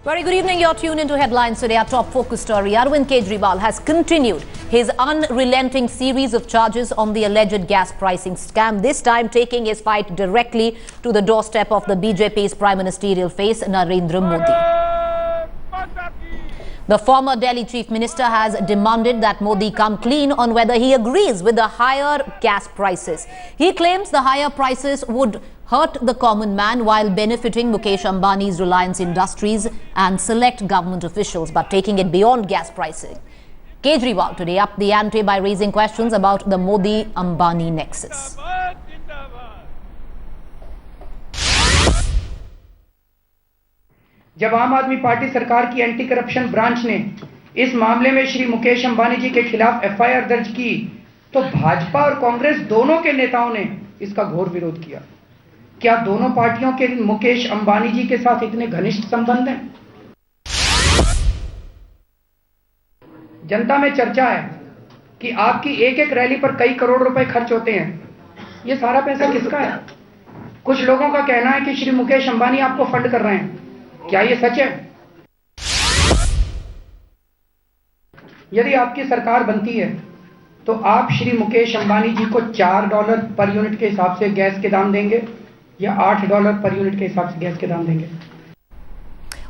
Very good evening. You're tuned into Headlines Today. Our top focus story. Arvind Kejriwal has continued his unrelenting series of charges on the alleged gas pricing scam, this time taking his fight directly to the doorstep of the BJP's prime ministerial face, Narendra Modi. The former Delhi chief minister has demanded that Modi come clean on whether he agrees with the higher gas prices. He claims the higher prices would hurt the common man while benefiting Mukesh Ambani's Reliance Industries and select government officials, but taking it beyond gas pricing. Kejriwal today upped the ante by raising questions about the Modi-Ambani nexus. जब आम आदमी party सरकार की anti corruption branch ने इस मामले में श्री मुकेश अंबानी जी के खिलाफ एफआईआर दर्ज की, तो भाजपा और कांग्रेस दोनों के नेताओं ने इसका घोर विरोध किया। क्या दोनों पार्टियों के मुकेश अंबानी जी के साथ इतने घनिष्ठ संबंध हैं? जनता में चर्चा है कि आपकी एक एक रैली पर कई करोड़ रुपए खर्च होते हैं। ये सारा पैसा किसका है? कुछ लोगों का कहना है कि श्री मुकेश अंबानी आपको फंड कर रहे हैं। क्या ये सच है? यदि आपकी सरकार बनती है तो आप श्री मुकेश अंबानी जी को $4 पर यूनिट के हिसाब से गैस के दाम देंगे या $8 पर यूनिट के हिसाब से गैस के दाम देंगे?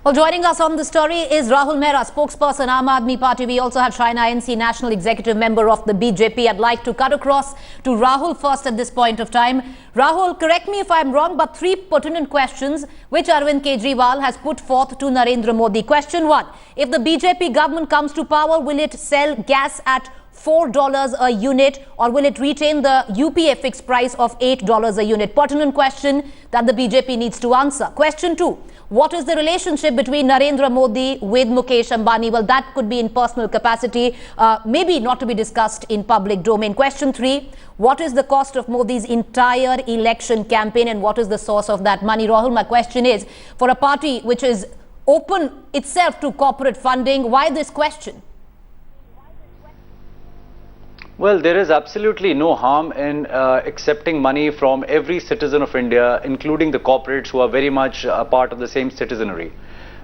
Well, joining us on the story is Rahul Mehra, spokesperson Aam Aadmi Party. We also have China NC, National Executive Member of the BJP. I'd like to cut across to Rahul first at this point of time. Rahul, correct me if I'm wrong, but three pertinent questions which Arvind Kejriwal has put forth to Narendra Modi. Question one, if the BJP government comes to power, will it sell gas at $4 a unit or will it retain the UPA fixed price of $8 a unit? Pertinent question that the BJP needs to answer. Question two, what is the relationship between Narendra Modi with Mukesh Ambani? Well, that could be in personal capacity, maybe not to be discussed in public domain. Question three, what is the cost of Modi's entire election campaign and what is the source of that money? Rahul, my question is, for a party which is open itself to corporate funding, why this question? Well, there is absolutely no harm in accepting money from every citizen of India, including the corporates who are very much a part of the same citizenry.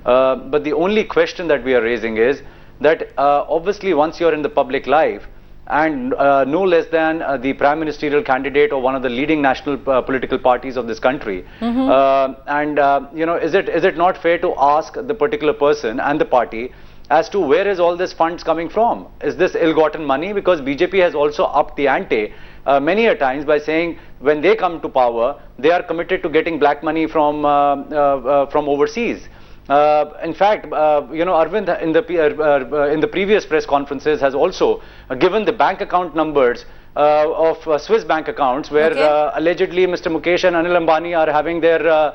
But the only question that we are raising is that obviously once you're in the public life and no less than the prime ministerial candidate or one of the leading national political parties of this country, you know, is it not fair to ask the particular person and the party as to where is all this funds coming from? Is this ill-gotten money? Because BJP has also upped the ante many a times by saying when they come to power, they are committed to getting black money from overseas. In fact, you know, Arvind in the previous press conferences has also given the bank account numbers of Swiss bank accounts where allegedly Mr. Mukesh and Anil Ambani are having their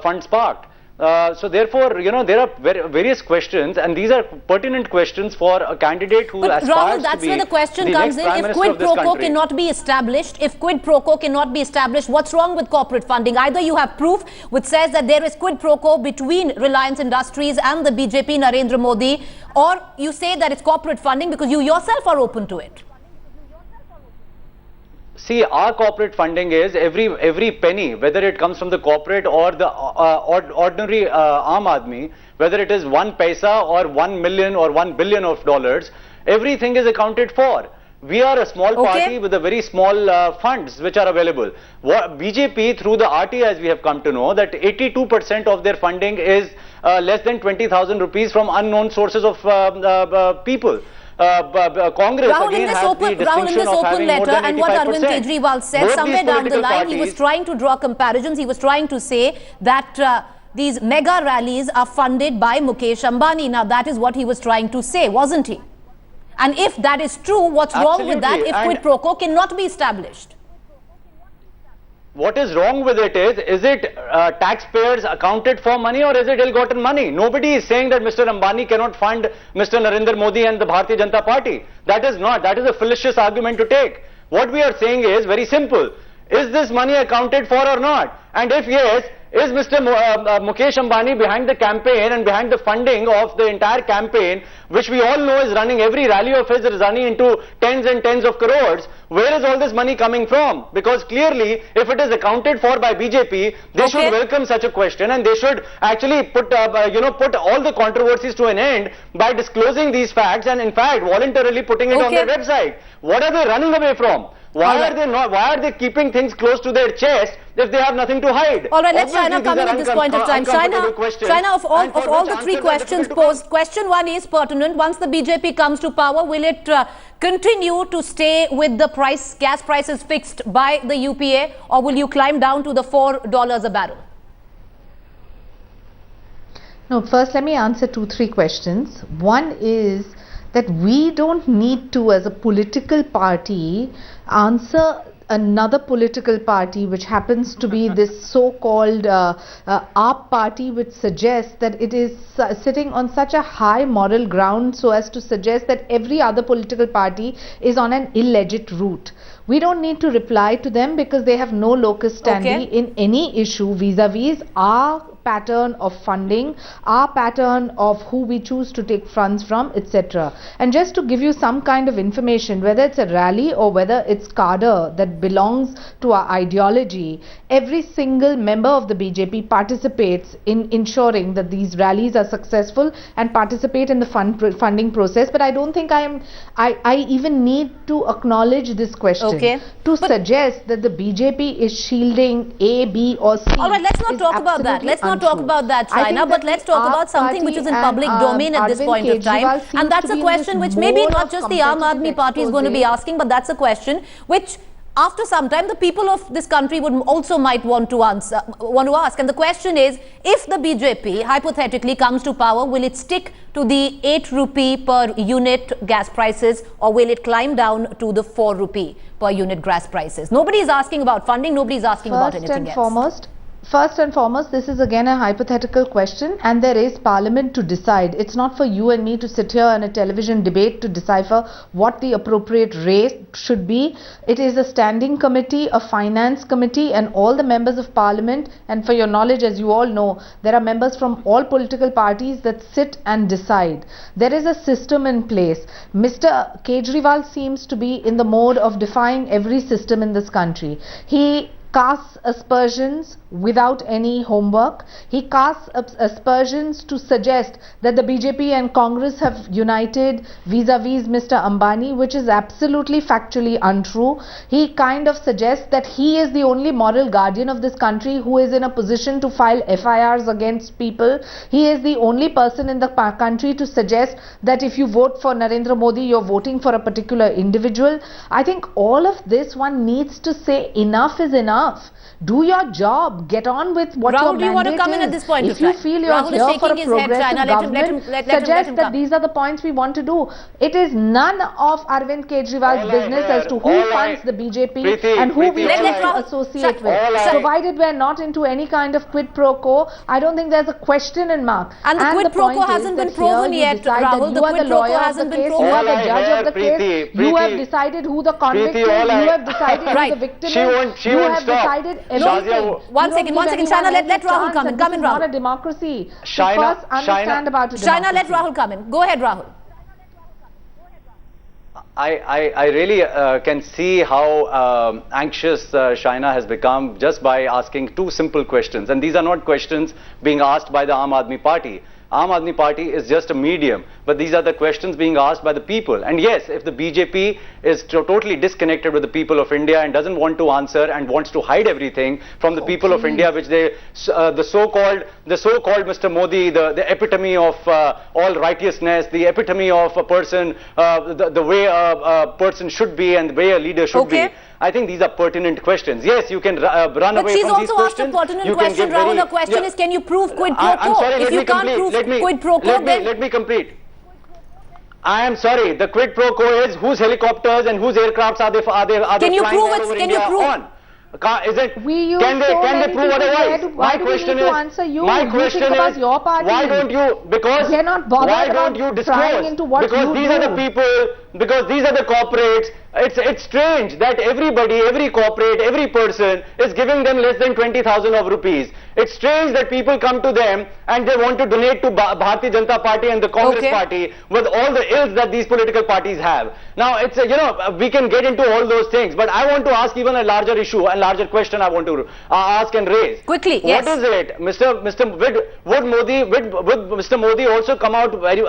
funds parked. So therefore, you know, there are various questions and these are pertinent questions for a candidate who aspires Rahul, to that's be where the question the comes next in. Prime If Minister quid of this pro quo country. cannot be established, what's wrong with corporate funding? Either you have proof which says that there is quid pro quo between Reliance Industries and the BJP, Narendra Modi, or you say that it's corporate funding because you yourself are open to it. See, our corporate funding is every penny, whether it comes from the corporate or the ordinary Aam Aadmi, whether it is 1 paisa or 1 million or $1 billion of dollars, everything is accounted for. We are a small party with a very small funds which are available. BJP through the RT, as we have come to know, that 82% of their funding is less than 20,000 rupees from unknown sources of people. Congress Rahul, again has the distinction Rahul, in this of open having letter, more than and what 85%. Arvind Kejriwal said, Both somewhere these down the political line, he was parties, trying to draw comparisons. He was trying to say that these mega rallies are funded by Mukesh Ambani. Now, that is what he was trying to say, wasn't he? And if that is true, what's wrong with that if quid pro quo cannot be established? What is wrong with it is it taxpayers accounted for money or is it ill-gotten money? Nobody is saying that Mr. Ambani cannot fund Mr. Narendra Modi and the Bharatiya Janata Party. That is a fallacious argument to take. What we are saying is very simple. Is this money accounted for or not? And if yes, Is Mr. Mukesh Ambani behind the campaign and behind the funding of the entire campaign, which we all know is running, every rally of his is running into tens and tens of crores? Where is all this money coming from? Because clearly, if it is accounted for by BJP, they should welcome such a question, and they should actually put all the controversies to an end by disclosing these facts, and in fact voluntarily putting it on their website. What are they running away from? Why are they keeping things close to their chest if they have nothing to hide? All right, let China come in at this point of time. China, of all the three questions posed, question one is pertinent. Once the BJP comes to power, will it continue to stay with the gas prices fixed by the UPA, or will you climb down to the $4 a barrel? No, first let me answer 2-3 questions. One is that we don't need to, as a political party, answer another political party, which happens to be this so-called AAP party, which suggests that it is sitting on such a high moral ground so as to suggest that every other political party is on an illegit route. We don't need to reply to them because they have no locus standi in any issue vis-a-vis our pattern of funding, our pattern of who we choose to take funds from, etc. And just to give you some kind of information, whether it's a rally or whether it's cadre that belongs to our ideology, every single member of the BJP participates in ensuring that these rallies are successful and participate in the funding process. But I don't think I even need to acknowledge this question to suggest that the BJP is shielding A, B or C. All right, let's not talk about that. Let's not talk about that, China, but let's talk about something which is in public domain at this point of time. And that's a question which maybe not just the Aam Aadmi Party is going to be asking, but that's a question which after some time the people of this country would also might want to ask. And the question is, if the BJP hypothetically comes to power, will it stick to the 8 rupee per unit gas prices, or will it climb down to the 4 rupee per unit gas prices? Nobody is asking about funding, nobody is asking about anything else. First and foremost, this is again a hypothetical question, and there is Parliament to decide. It's not for you and me to sit here in a television debate to decipher what the appropriate rate should be. It is a standing committee, a finance committee, and all the members of Parliament, and for your knowledge, as you all know, there are members from all political parties that sit and decide. There is a system in place. Mr. Kejriwal seems to be in the mode of defying every system in this country. He casts aspersions without any homework. He casts aspersions to suggest that the BJP and Congress have united vis-a-vis Mr. Ambani, which is absolutely factually untrue. He kind of suggests that he is the only moral guardian of this country who is in a position to file FIRs against people. He is the only person in the country to suggest that if you vote for Narendra Modi, you're voting for a particular individual. I think all of this, one needs to say enough is enough. Do your job. Get on with what your mandate is. Do you want to come in at this point of time? If you feel you're here for a progressive government, suggest that these are the points we want to do. It is none of Arvind Kejriwal's business as to who funds the BJP and who we associate with. Provided we're not into any kind of quid pro quo, I don't think there's a question in mark. And the quid pro quo hasn't been proven yet, Rahul. The quid pro quo hasn't been proven. You are the judge of the case. You have decided who the convict is. You have decided who the victim is. You have decided everything. One second, China, let Rahul come in. Come in, Rahul. It's not a democracy. China, first understand about a democracy. China, let Rahul come in. Go ahead, Rahul. I really can see how anxious China has become just by asking 2 simple questions. And these are not questions being asked by the Aam Aadmi Party. Aam Aadmi Party is just a medium, but these are the questions being asked by the people. And yes, if the BJP is totally disconnected with the people of India and doesn't want to answer and wants to hide everything from the people of India, which they, the so-called Mr. Modi, the epitome of all righteousness, the epitome of a person, the way a person should be and the way a leader should be. I think these are pertinent questions. Yes, you can run away from these questions. But she's also asked a pertinent question, Rahul. The question is, can you prove quid pro quo? I'm sorry, if you can't prove quid pro quo, then... Let me complete. I am sorry, the quid pro quo is whose helicopters and whose aircrafts are they flying all over India on? Is it? Can they prove otherwise? My question is, why don't you? Because why don't you disclose? Because these are the people, because these are the corporates, It's strange that everybody, every corporate, every person is giving them less than 20,000 of rupees. It's strange that people come to them and they want to donate to Bharatiya Janata Party and the Congress Party with all the ills that these political parties have. Now, it's we can get into all those things, but I want to ask even a larger issue, a larger question I want to ask and raise. Quickly, yes. What is it, would Mr. Modi also come out very,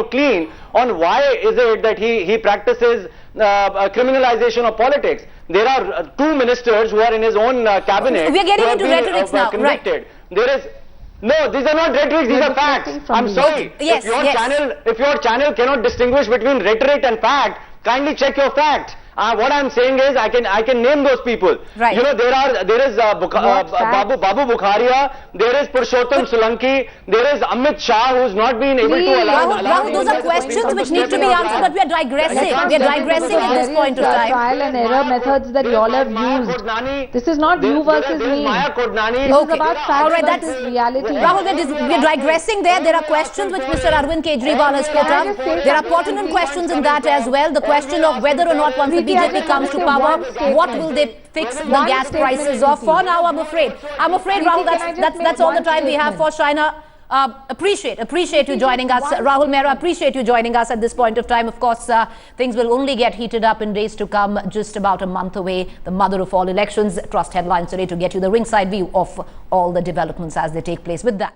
clean on why is it that he practices criminalization of politics? There are two ministers who are in his own cabinet. We are getting into rhetorics now, convicted. Right? There is no. These are not rhetoric. These are facts. I'm sorry. Yes, if your channel cannot distinguish between rhetoric and fact, kindly check your facts. What I'm saying is, I can name those people. Right. There is Babu Bukharia, there is Purushottam Solanki, there is Amit Shah, who's not been able to allow. Rahul, those are questions which need to be answered, but we are digressing. We are digressing at this point of time. Trial and error methods that you all have used. This is not you versus me. This is about facts versus reality. Rahul, we are digressing there. There are questions which Mr. Arvind Kejriwal has put up. There are pertinent questions in that as well. The question of whether or not once the BJP comes to power, what will they fix the gas prices of? For now, I'm afraid, Rahul, that's all the time we have for China. Appreciate you joining us, Rahul Mehra. Appreciate you joining us at this point of time. Of course, things will only get heated up in days to come. Just about a month away, the mother of all elections. Trust headlines today to get you the ringside view of all the developments as they take place. With that.